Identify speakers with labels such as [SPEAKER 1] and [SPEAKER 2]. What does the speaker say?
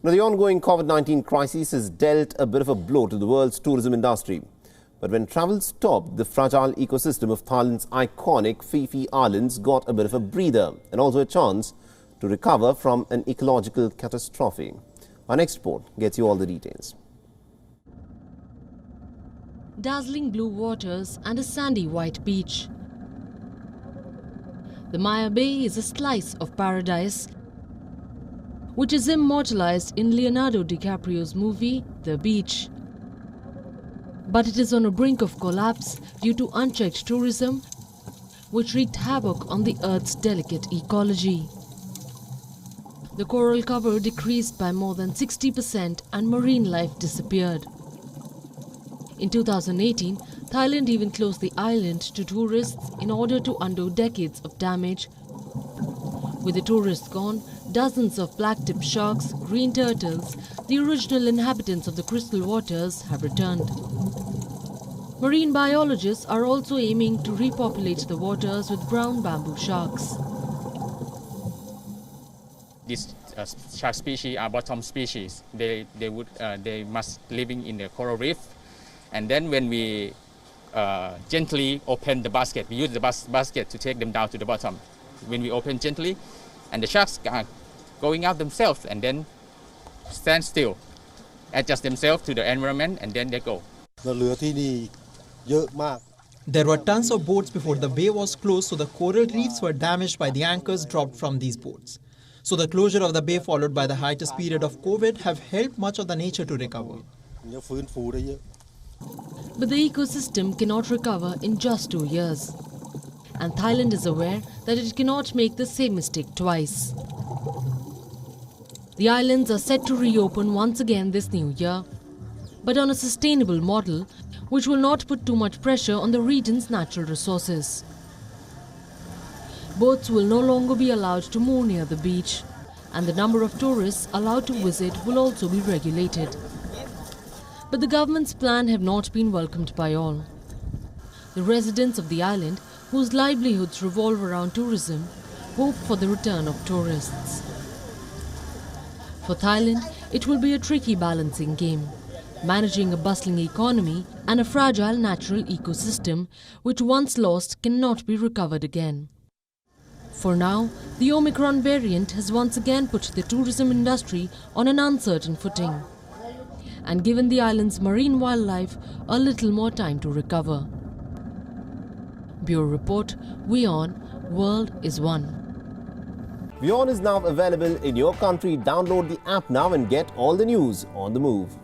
[SPEAKER 1] Now, the ongoing COVID-19 crisis has dealt a bit of a blow to the world's tourism industry. But when travel stopped, the fragile ecosystem of Thailand's iconic Phi Phi Islands got a bit of a breather and also a chance to recover from an ecological catastrophe. Our next report gets you all the details.
[SPEAKER 2] Dazzling blue waters and a sandy white beach. The Maya Bay is a slice of paradise, which is immortalized in Leonardo DiCaprio's movie, The Beach. But it is on a brink of collapse due to unchecked tourism, which wreaked havoc on the Earth's delicate ecology. The coral cover decreased by more than 60% and marine life disappeared. In 2018, Thailand even closed the island to tourists in order to undo decades of damage. With the tourists gone, dozens of black-tipped sharks, green turtles, the original inhabitants of the crystal waters, have returned. Marine biologists are also aiming to repopulate the waters with brown bamboo sharks.
[SPEAKER 3] These shark species are bottom species. They must living in the coral reef. And then when we gently open the basket, we use the basket to take them down to the bottom. When we open gently, and the sharks are going out themselves and then stand still, adjust themselves to the environment, and then they go.
[SPEAKER 4] There were tons of boats before the bay was closed, so the coral reefs were damaged by the anchors dropped from these boats. So the closure of the bay followed by the hiatus period of COVID have helped much of the nature to recover.
[SPEAKER 2] But the ecosystem cannot recover in just 2 years. And Thailand is aware that it cannot make the same mistake twice. The islands are set to reopen once again this new year, but on a sustainable model which will not put too much pressure on the region's natural resources. Boats will no longer be allowed to moor near the beach, and the number of tourists allowed to visit will also be regulated. But the government's plan have not been welcomed by all. The residents of the island, whose livelihoods revolve around tourism, hope for the return of tourists. For Thailand, it will be a tricky balancing game, managing a bustling economy and a fragile natural ecosystem which once lost cannot be recovered again. For now, the Omicron variant has once again put the tourism industry on an uncertain footing and given the island's marine wildlife a little more time to recover. Bureau Report, WION World is One.
[SPEAKER 1] WION is now available in your country. Download the app now and get all the news on the move.